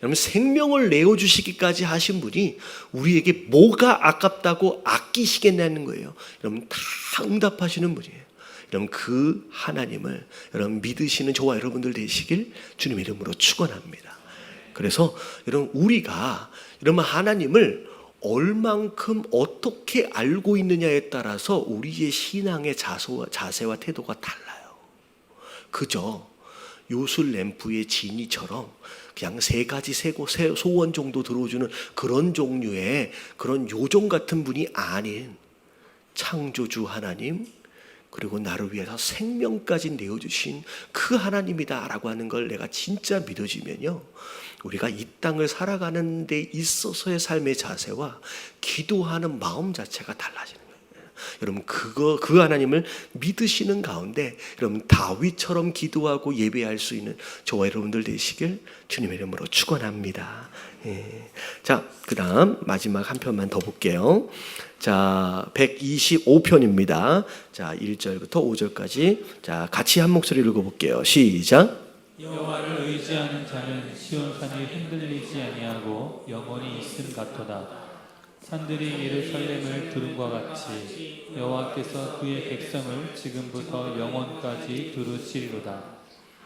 여러분 생명을 내어주시기까지 하신 분이 우리에게 뭐가 아깝다고 아끼시겠냐는 거예요. 여러분 다 응답하시는 분이에요. 여러분 그 하나님을 여러분 믿으시는 저와 여러분들 되시길 주님 이름으로 축원합니다. 그래서 여러분 우리가 여러분 하나님을 얼만큼 어떻게 알고 있느냐에 따라서 우리의 신앙의 자세와 태도가 달라요. 그저 요술램프의 지니처럼 그냥 3가지 소원 정도 들어주는 그런 종류의 그런 요정 같은 분이 아닌 창조주 하나님 그리고 나를 위해서 생명까지 내어주신 그 하나님이다라고 하는 걸 내가 진짜 믿어지면요 우리가 이 땅을 살아가는 데 있어서의 삶의 자세와 기도하는 마음 자체가 달라지는 거예요. 여러분 그 하나님을 믿으시는 가운데 여러분 다윗처럼 기도하고 예배할 수 있는 저와 여러분들 되시길 주님의 이름으로 축원합니다. 자, 그다음 마지막 한 편만 더 볼게요. 자, 125편입니다. 자, 1절부터 5절까지 자, 같이 한 목소리로 읽어볼게요. 시작. 여호와를 의지하는 자는 시온산이 흔들리지 아니하고 영원히 있음 같도다. 산들이 예루살렘을 두름과 같이 여호와께서 그의 백성을 지금부터 영원까지 두루시리로다.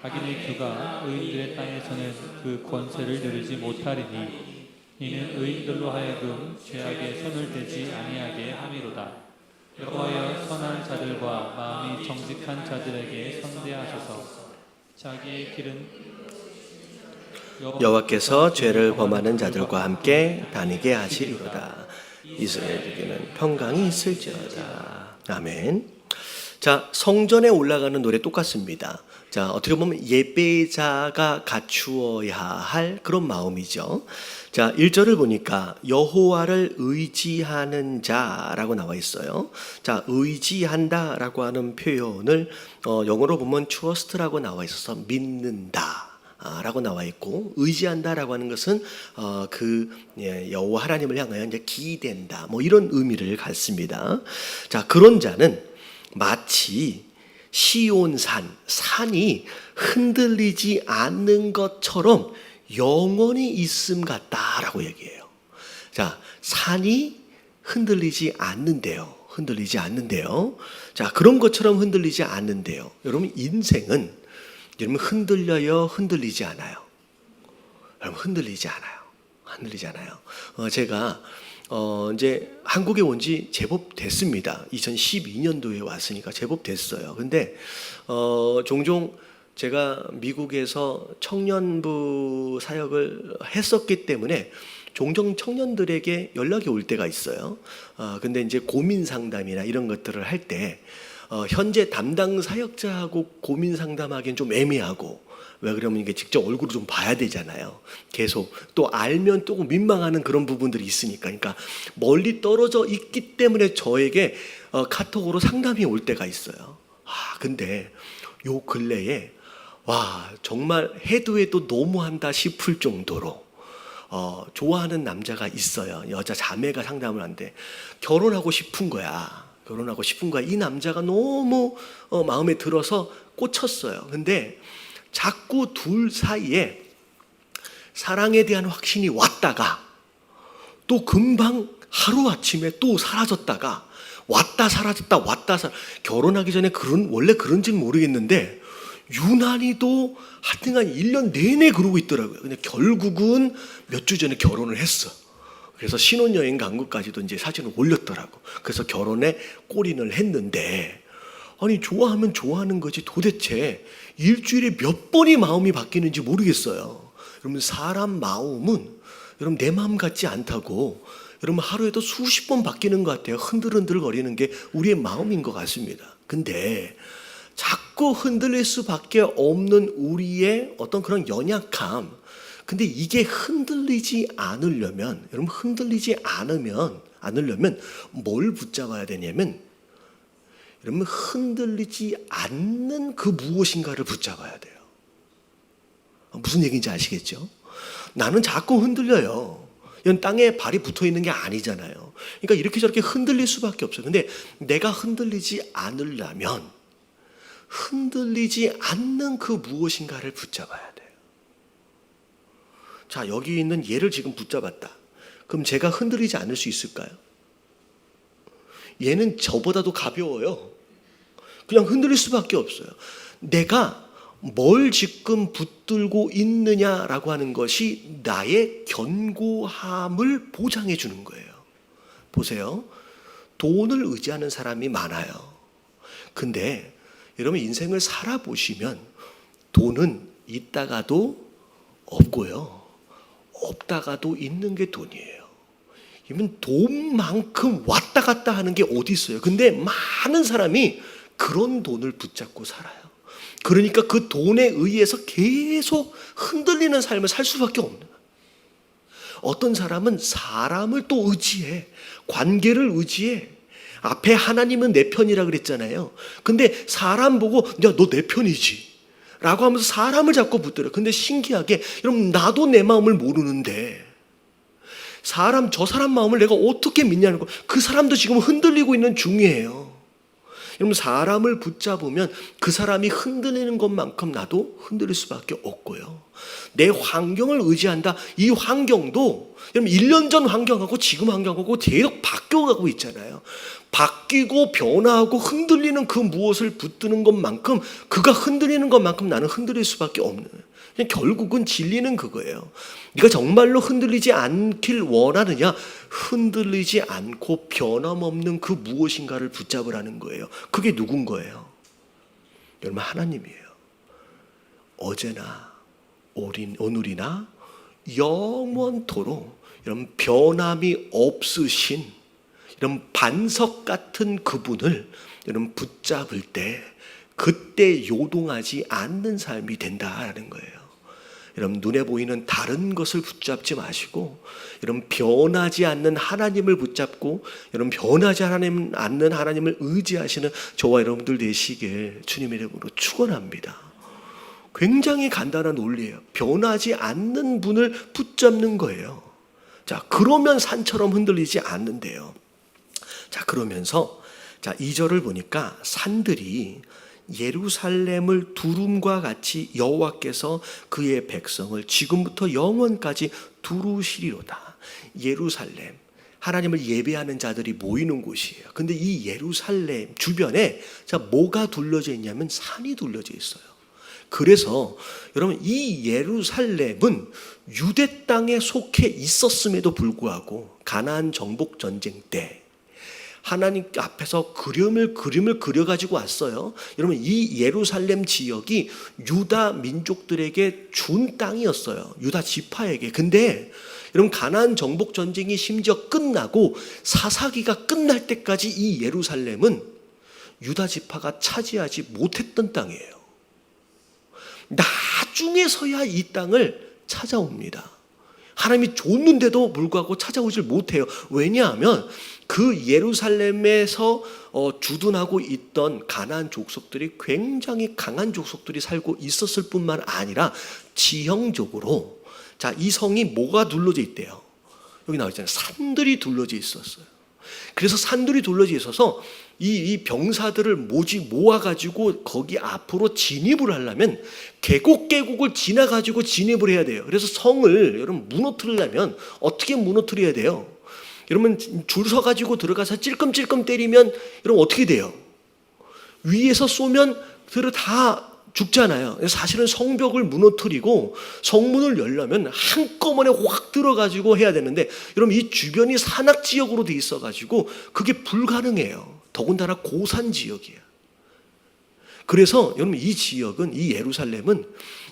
악인의 규가 의인들의 땅에서는 그 권세를 누리지 못하리니 이는 의인들로 하여금 죄악에 손을 대지 아니하게 함이로다. 여호와여 선한 자들과 마음이 정직한 자들에게 선대하소서. 자기의 길은 여호와께서 죄를 범하는 자들과 함께 다니게 하시리로다. 이스라엘에게는 평강이 있을지어다. 아멘. 자, 성전에 올라가는 노래 똑같습니다. 자, 어떻게 보면 예배자가 갖추어야 할 그런 마음이죠. 자, 1절을 보니까 여호와를 의지하는 자라고 나와 있어요. 자, 의지한다라고 하는 표현을 영어로 보면 trust라고 나와 있어서 믿는다 라고 나와 있고, 의지한다라고 하는 것은 여호와 하나님을 향하여 이제 기댄다, 뭐 이런 의미를 갖습니다. 자, 그런 자는 마치 산이 흔들리지 않는 것처럼 영원히 있음 같다라고 얘기해요. 자, 산이 흔들리지 않는데요. 자, 그런 것처럼 흔들리지 않는데요. 여러분, 인생은 여러분 흔들려요, 흔들리지 않아요? 여러분 흔들리지 않아요. 제가 이제 한국에 온 지 제법 됐습니다. 2012년도에 왔으니까 제법 됐어요. 근데 종종 제가 미국에서 청년부 사역을 했었기 때문에 종종 청년들에게 연락이 올 때가 있어요. 근데 이제 고민 상담이나 이런 것들을 할 때 현재 담당 사역자하고 고민 상담하기엔 좀 애매하고, 왜 그러면 이게 직접 얼굴을 좀 봐야 되잖아요. 계속 또 알면 또 민망하는 그런 부분들이 있으니까. 그러니까 멀리 떨어져 있기 때문에 저에게 카톡으로 상담이 올 때가 있어요. 근데 요 근래에 정말 해도 너무한다 싶을 정도로 좋아하는 남자가 있어요. 여자 자매가 상담을 하는데 결혼하고 싶은 거야. 이 남자가 너무 마음에 들어서 꽂혔어요. 근데 자꾸 둘 사이에 사랑에 대한 확신이 왔다가 또 금방 하루아침에 또 사라졌다가 왔다 사라졌다 결혼하기 전에 원래 그런지는 모르겠는데 유난히도 하여튼간 1년 내내 그러고 있더라고요. 근데 결국은 몇 주 전에 결혼을 했어. 그래서 신혼여행 간 것까지도 이제 사진을 올렸더라고. 그래서 결혼에 골인을 했는데, 아니 좋아하면 좋아하는 거지 도대체 일주일에 몇 번이 마음이 바뀌는지 모르겠어요. 여러분, 사람 마음은 여러분 내 마음 같지 않다고 여러분 하루에도 수십 번 바뀌는 것 같아요. 흔들흔들 거리는 게 우리의 마음인 것 같습니다. 근데 자꾸 흔들릴 수밖에 없는 우리의 어떤 그런 연약함, 근데 이게 흔들리지 않으려면, 여러분 흔들리지 않으려면 뭘 붙잡아야 되냐면, 여러분 흔들리지 않는 그 무엇인가를 붙잡아야 돼요. 무슨 얘기인지 아시겠죠? 나는 자꾸 흔들려요. 이건 땅에 발이 붙어 있는 게 아니잖아요. 그러니까 이렇게 저렇게 흔들릴 수밖에 없어요. 근데 내가 흔들리지 않으려면 흔들리지 않는 그 무엇인가를 붙잡아야 돼요. 자, 여기 있는 얘를 지금 붙잡았다. 그럼 제가 흔들리지 않을 수 있을까요? 얘는 저보다도 가벼워요. 그냥 흔들릴 수밖에 없어요. 내가 뭘 지금 붙들고 있느냐라고 하는 것이 나의 견고함을 보장해 주는 거예요. 보세요. 돈을 의지하는 사람이 많아요. 근데 여러분 인생을 살아보시면 돈은 있다가도 없고요. 없다가도 있는 게 돈이에요. 이건 돈만큼 왔다 갔다 하는 게 어디 있어요. 근데 많은 사람이 그런 돈을 붙잡고 살아요. 그러니까 그 돈에 의해서 계속 흔들리는 삶을 살 수밖에 없는 거예요. 어떤 사람은 사람을 또 의지해. 관계를 의지해. 앞에 하나님은 내 편이라 그랬잖아요. 근데 사람 보고 야, 너 내 편이지 라고 하면서 사람을 자꾸 붙들어요. 근데 신기하게 여러분 나도 내 마음을 모르는데 저 사람 마음을 내가 어떻게 믿냐는 거. 그 사람도 지금 흔들리고 있는 중이에요. 여러분 사람을 붙잡으면 그 사람이 흔들리는 것만큼 나도 흔들릴 수밖에 없고요. 내 환경을 의지한다. 이 환경도 여러분 1년 전 환경하고 지금 환경하고 계속 바뀌어가고 있잖아요. 바뀌고 변화하고 흔들리는 그 무엇을 붙드는 것만큼, 그가 흔들리는 것만큼 나는 흔들릴 수밖에 없는 거예요. 그냥 결국은 진리는 그거예요. 네가 정말로 흔들리지 않길 원하느냐? 흔들리지 않고 변함없는 그 무엇인가를 붙잡으라는 거예요. 그게 누군 거예요? 여러분 하나님이에요. 어제나 오늘이나 영원토록 이런 변함이 없으신 이런 반석 같은 그분을 여러분 붙잡을 때 그때 요동하지 않는 삶이 된다라는 거예요. 여러분 눈에 보이는 다른 것을 붙잡지 마시고 여러분 변하지 않는 하나님을 붙잡고 여러분 변하지 않는 하나님을 의지하시는 저와 여러분들 되시길 주님의 이름으로 축원합니다. 굉장히 간단한 논리예요. 변하지 않는 분을 붙잡는 거예요. 자, 그러면 산처럼 흔들리지 않는데요. 자, 그러면서 자, 2절을 보니까 산들이 예루살렘을 두름과 같이 여호와께서 그의 백성을 지금부터 영원까지 두루시리로다. 예루살렘, 하나님을 예배하는 자들이 모이는 곳이에요. 근데 이 예루살렘 주변에 자, 뭐가 둘러져 있냐면 산이 둘러져 있어요. 그래서 여러분 이 예루살렘은 유대 땅에 속해 있었음에도 불구하고 가나안 정복 전쟁 때 하나님 앞에서 그림을 그려가지고 왔어요. 여러분 이 예루살렘 지역이 유다 민족들에게 준 땅이었어요. 유다 지파에게. 근데 여러분 가나안 정복 전쟁이 심지어 끝나고 사사기가 끝날 때까지 이 예루살렘은 유다 지파가 차지하지 못했던 땅이에요. 나중에서야 이 땅을 찾아옵니다. 하나님이 줬는데도 불구하고 찾아오질 못해요. 왜냐하면 그 예루살렘에서 주둔하고 있던 가나안 족속들이 굉장히 강한 족속들이 살고 있었을 뿐만 아니라 지형적으로 자, 이 성이 뭐가 둘러져 있대요? 여기 나와 있잖아요. 산들이 둘러져 있었어요. 그래서 산들이 둘러져 있어서 이 병사들을 모아가지고 거기 앞으로 진입을 하려면 계곡을 지나가지고 진입을 해야 돼요. 그래서 성을 여러분 무너뜨리려면 어떻게 무너뜨려야 돼요? 여러분 줄 서가지고 들어가서 찔끔찔끔 때리면 여러분 어떻게 돼요? 위에서 쏘면 다 죽잖아요. 사실은 성벽을 무너뜨리고 성문을 열려면 한꺼번에 확 들어가지고 해야 되는데 여러분 이 주변이 산악 지역으로 돼 있어가지고 그게 불가능해요. 더군다나 고산 지역이에요. 그래서 여러분 이 지역은 이 예루살렘은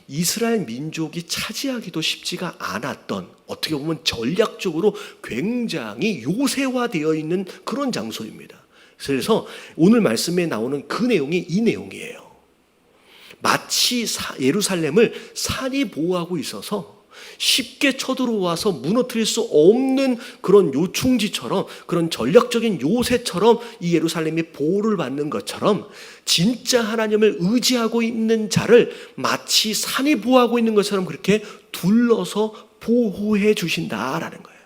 이스라엘 민족이 차지하기도 쉽지가 않았던 어떻게 보면 전략적으로 굉장히 요새화되어 있는 그런 장소입니다. 그래서 오늘 말씀에 나오는 그 내용이 이 내용이에요. 마치 예루살렘을 산이 보호하고 있어서 쉽게 쳐들어와서 무너뜨릴 수 없는 그런 요충지처럼 그런 전략적인 요새처럼 이 예루살렘이 보호를 받는 것처럼 진짜 하나님을 의지하고 있는 자를 마치 산이 보호하고 있는 것처럼 그렇게 둘러서 보호해 주신다라는 거예요.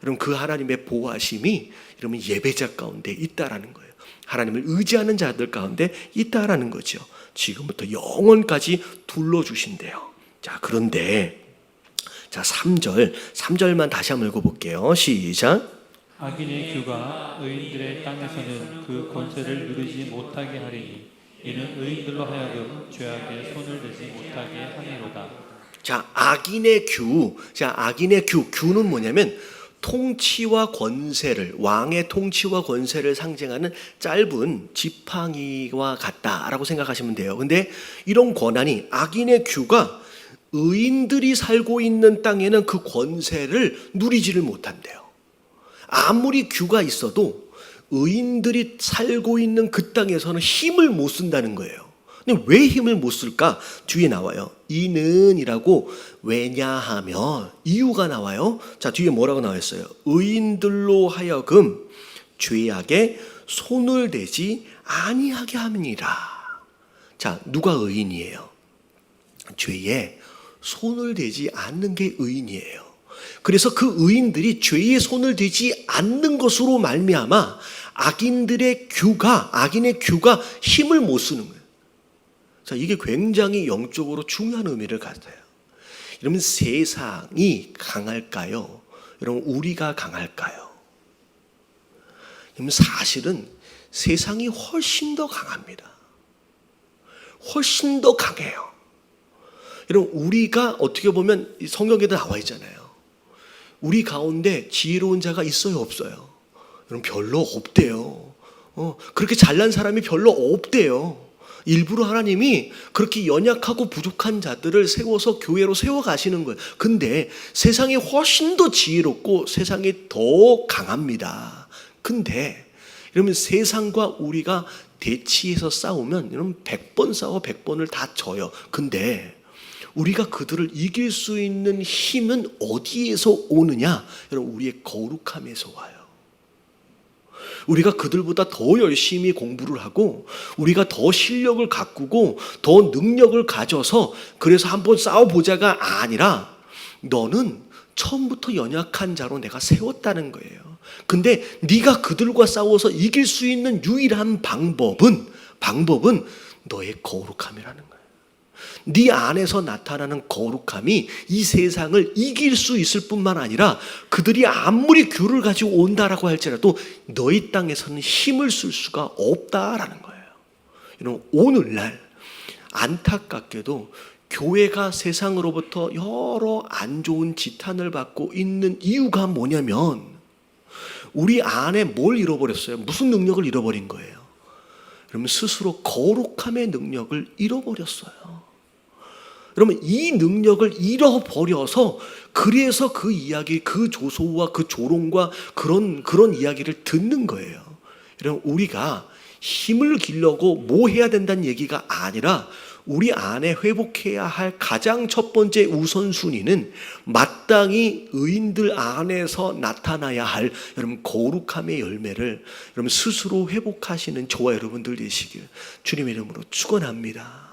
여러분 그 하나님의 보호하심이 여러분 예배자 가운데 있다라는 거예요. 하나님을 의지하는 자들 가운데 있다라는 거죠. 지금부터 영원까지 둘러주신대요. 자, 그런데 자 3절만 다시 한번 읽어볼게요. 시작. 악인의 규가 의인들의 땅에서는 그 권세를 누리지 못하게 하리니 이는 의인들로 하여금 죄악에 손을 대지 못하게 하리로다. 자, 악인의 규는 뭐냐면 통치와 권세를, 왕의 통치와 권세를 상징하는 짧은 지팡이와 같다라고 생각하시면 돼요. 근데 이런 권한이 악인의 규가 의인들이 살고 있는 땅에는 그 권세를 누리지를 못한대요. 아무리 규가 있어도 의인들이 살고 있는 그 땅에서는 힘을 못 쓴다는 거예요. 근데 왜 힘을 못 쓸까? 뒤에 나와요. 이는이라고 왜냐하면 이유가 나와요. 자, 뒤에 뭐라고 나와 있어요? 의인들로 하여금 죄악에 손을 대지 아니하게 함이니라. 자, 누가 의인이에요? 죄에 손을 대지 않는 게 의인이에요. 그래서 그 의인들이 죄에 손을 대지 않는 것으로 말미암아 악인의 규가 힘을 못 쓰는 거예요. 자, 이게 굉장히 영적으로 중요한 의미를 가져요. 여러분 세상이 강할까요? 여러분 우리가 강할까요? 여러분 사실은 세상이 훨씬 더 강합니다. 훨씬 더 강해요. 여러분 우리가 어떻게 보면 성경에도 나와 있잖아요. 우리 가운데 지혜로운 자가 있어요, 없어요? 여러분 별로 없대요. 그렇게 잘난 사람이 별로 없대요. 일부러 하나님이 그렇게 연약하고 부족한 자들을 세워서 교회로 세워가시는 거예요. 근데 세상이 훨씬 더 지혜롭고 세상이 더 강합니다. 근데 이러면 세상과 우리가 대치해서 싸우면 여러분 100번 싸워 100번을 다 져요. 근데 우리가 그들을 이길 수 있는 힘은 어디에서 오느냐? 여러분 우리의 거룩함에서 와요. 우리가 그들보다 더 열심히 공부를 하고 우리가 더 실력을 가꾸고 더 능력을 가져서 그래서 한번 싸워보자가 아니라 너는 처음부터 연약한 자로 내가 세웠다는 거예요. 근데 네가 그들과 싸워서 이길 수 있는 유일한 방법은 너의 거룩함이라는 거예요. 네 안에서 나타나는 거룩함이 이 세상을 이길 수 있을 뿐만 아니라 그들이 아무리 규를 가지고 온다라고 할지라도 너희 땅에서는 힘을 쓸 수가 없다라는 거예요. 여러분 오늘날 안타깝게도 교회가 세상으로부터 여러 안 좋은 지탄을 받고 있는 이유가 뭐냐면 우리 안에 뭘 잃어버렸어요? 무슨 능력을 잃어버린 거예요? 여러분 스스로 거룩함의 능력을 잃어버렸어요. 그러면 이 능력을 잃어버려서 그래서 그 이야기, 그 조소와 그 조롱과 그런 이야기를 듣는 거예요. 여러분 우리가 힘을 기르려고 뭐 해야 된다는 얘기가 아니라 우리 안에 회복해야 할 가장 첫 번째 우선순위는 마땅히 의인들 안에서 나타나야 할 여러분 거룩함의 열매를 여러분 스스로 회복하시는 저와 여러분들 되시길 주님의 이름으로 축원합니다.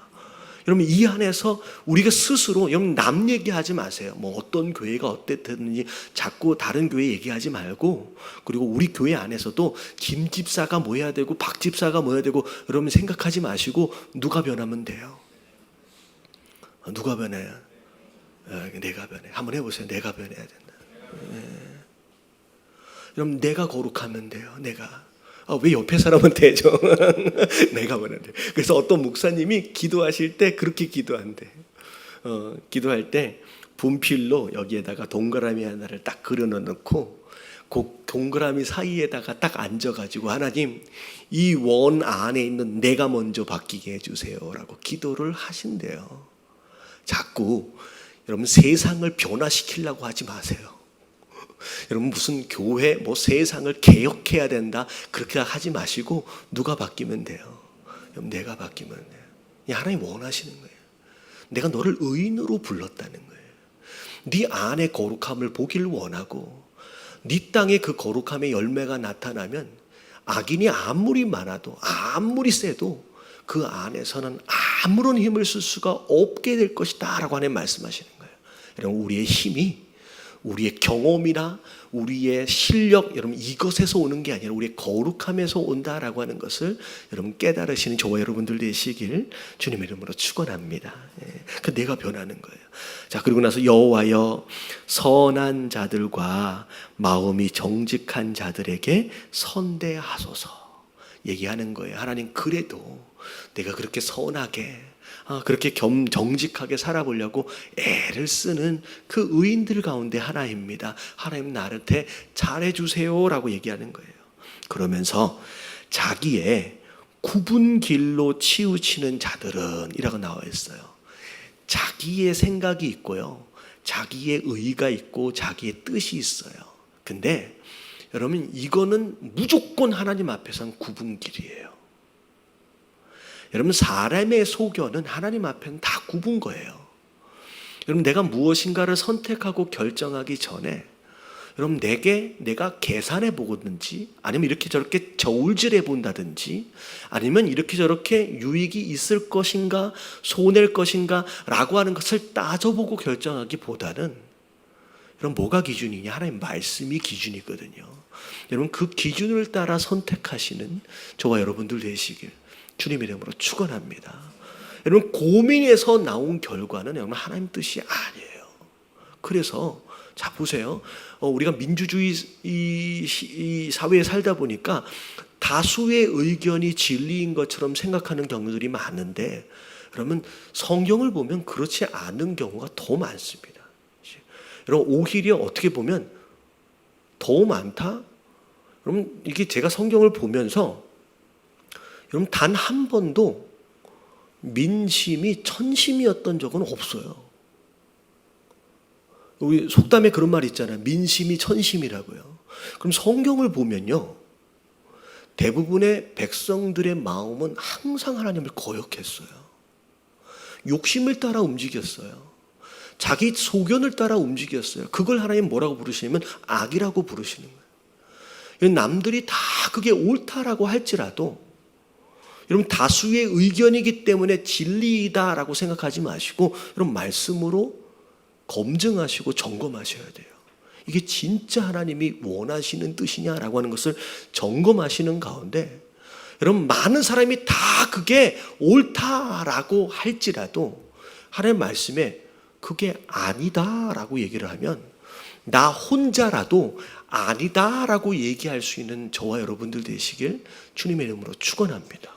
여러분 이 안에서 우리가 스스로 여러분 남 얘기하지 마세요. 뭐 어떤 교회가 어땠든지 자꾸 다른 교회 얘기하지 말고 그리고 우리 교회 안에서도 김 집사가 뭐 해야 되고 박 집사가 뭐 해야 되고 여러분 생각하지 마시고 누가 변하면 돼요. 누가 변해요? 내가 변해. 한번 해보세요. 내가 변해야 된다. 여러분 내가 거룩하면 돼요. 내가. 왜 옆에 사람한테 해줘? 내가 변한대. 그래서 어떤 목사님이 기도하실 때 그렇게 기도한대. 기도할 때 분필로 여기에다가 동그라미 하나를 딱 그려놓고 그 동그라미 사이에다가 딱 앉아가지고 하나님 이 원 안에 있는 내가 먼저 바뀌게 해주세요라고 기도를 하신대요. 자꾸 여러분 세상을 변화시키려고 하지 마세요. 여러분 무슨 교회 뭐 세상을 개혁해야 된다 그렇게 하지 마시고 누가 바뀌면 돼요? 여러분 내가 바뀌면 돼요. 하나님 원하시는 거예요. 내가 너를 의인으로 불렀다는 거예요. 네 안에 거룩함을 보기를 원하고 네 땅에 그 거룩함의 열매가 나타나면 악인이 아무리 많아도 아무리 세도 그 안에서는 아무런 힘을 쓸 수가 없게 될 것이다 라고 하나님 말씀하시는 거예요. 여러분 우리의 힘이 우리의 경험이나 우리의 실력 여러분 이것에서 오는 게 아니라 우리의 거룩함에서 온다라고 하는 것을 여러분 깨달으시는 저와 여러분들 되시길 주님의 이름으로 축원합니다. 그 내가 변하는 거예요. 자 그리고 나서 여호와여 선한 자들과 마음이 정직한 자들에게 선대하소서 얘기하는 거예요. 하나님 그래도 내가 그렇게 선하게 그렇게 정직하게 살아보려고 애를 쓰는 그 의인들 가운데 하나입니다. 하나님 나한테 잘해주세요라고 얘기하는 거예요. 그러면서 자기의 굽은 길로 치우치는 자들은 이라고 나와 있어요. 자기의 생각이 있고요. 자기의 의가 있고 자기의 뜻이 있어요. 근데 여러분 이거는 무조건 하나님 앞에서는 굽은 길이에요. 여러분 사람의 소견은 하나님 앞에는 다 굽은 거예요. 여러분 내가 무엇인가를 선택하고 결정하기 전에 여러분 내가 계산해 보든지 아니면 이렇게 저렇게 저울질해 본다든지 아니면 이렇게 저렇게 유익이 있을 것인가 손해일 것인가 라고 하는 것을 따져보고 결정하기보다는 여러분 뭐가 기준이냐? 하나님 말씀이 기준이거든요. 여러분 그 기준을 따라 선택하시는 저와 여러분들 되시길 주님의 이름으로 축원합니다. 여러분 고민에서 나온 결과는 여러분 하나님 뜻이 아니에요. 그래서 자 보세요. 우리가 민주주의 이 사회에 살다 보니까 다수의 의견이 진리인 것처럼 생각하는 경우들이 많은데 그러면 성경을 보면 그렇지 않은 경우가 더 많습니다. 여러분 오히려 어떻게 보면 더 많다? 여러분 이게 제가 성경을 보면서 여러분 단 한 번도 민심이 천심이었던 적은 없어요. 우리 속담에 그런 말 있잖아요. 민심이 천심이라고요. 그럼 성경을 보면요, 대부분의 백성들의 마음은 항상 하나님을 거역했어요. 욕심을 따라 움직였어요. 자기 소견을 따라 움직였어요. 그걸 하나님 뭐라고 부르시냐면 악이라고 부르시는 거예요. 남들이 다 그게 옳다라고 할지라도 여러분, 다수의 의견이기 때문에 진리이다라고 생각하지 마시고 여러분, 말씀으로 검증하시고 점검하셔야 돼요. 이게 진짜 하나님이 원하시는 뜻이냐라고 하는 것을 점검하시는 가운데, 여러분, 많은 사람이 다 그게 옳다라고 할지라도 하나님 말씀에 그게 아니다라고 얘기를 하면 나 혼자라도 아니다라고 얘기할 수 있는 저와 여러분들 되시길 주님의 이름으로 축원합니다.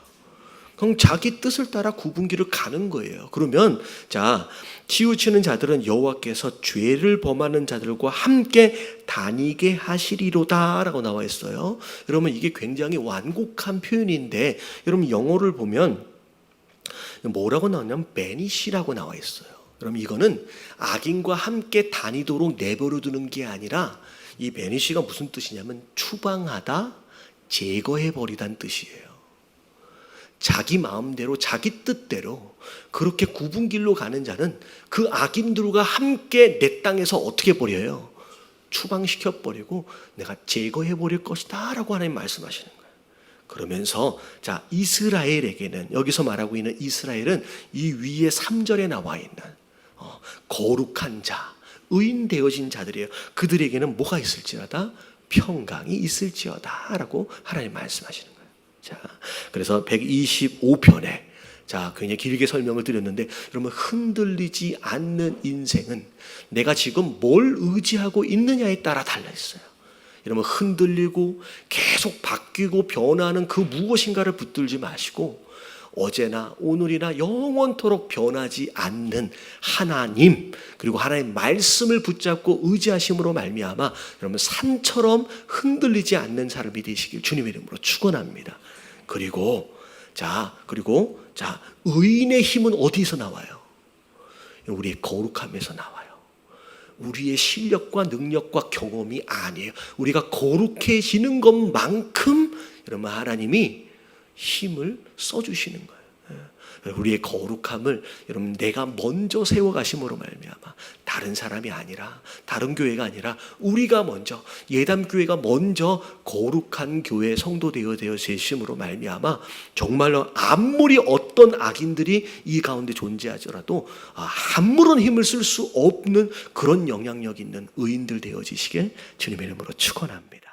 그럼 자기 뜻을 따라 구분기를 가는 거예요. 그러면 자, 치우치는 자들은 여호와께서 죄를 범하는 자들과 함께 다니게 하시리로다라고 나와 있어요. 여러분, 이게 굉장히 완곡한 표현인데 여러분, 영어를 보면 뭐라고 나오냐면 banish라고 나와 있어요. 여러분, 이거는 악인과 함께 다니도록 내버려 두는 게 아니라 이 banish가 무슨 뜻이냐면 추방하다, 제거해버리다는 뜻이에요. 자기 마음대로 자기 뜻대로 그렇게 굽은 길로 가는 자는 그 악인들과 함께 내 땅에서 어떻게 버려요? 추방시켜버리고 내가 제거해버릴 것이다 라고 하나님 말씀하시는 거예요. 그러면서 자, 이스라엘에게는, 여기서 말하고 있는 이스라엘은 이 위에 3절에 나와 있는 거룩한 자, 의인 되어진 자들이에요. 그들에게는 뭐가 있을지어다? 평강이 있을지어다 라고 하나님 말씀하시는 거예요. 자, 그래서 125편에 자, 굉장히 길게 설명을 드렸는데 여러분, 흔들리지 않는 인생은 내가 지금 뭘 의지하고 있느냐에 따라 달라 있어요. 여러분, 흔들리고 계속 바뀌고 변하는 그 무엇인가를 붙들지 마시고 어제나 오늘이나 영원토록 변하지 않는 하나님, 그리고 하나님의 말씀을 붙잡고 의지하심으로 말미암아 여러분, 산처럼 흔들리지 않는 사람이 되시길 주님의 이름으로 축원합니다. 그리고 의인의 힘은 어디서 나와요? 우리의 거룩함에서 나와요. 우리의 실력과 능력과 경험이 아니에요. 우리가 거룩해지는 것만큼 여러분, 하나님이 힘을 써주시는 거예요. 우리의 거룩함을 여러분, 내가 먼저 세워가심으로 말미암아 다른 사람이 아니라, 다른 교회가 아니라 우리가 먼저, 예담교회가 먼저 거룩한 교회 성도 되어 계심으로 말미암아 정말로 아무리 어떤 악인들이 이 가운데 존재하더라도 아무런 힘을 쓸 수 없는 그런 영향력 있는 의인들 되어지시길 주님의 이름으로 축원합니다.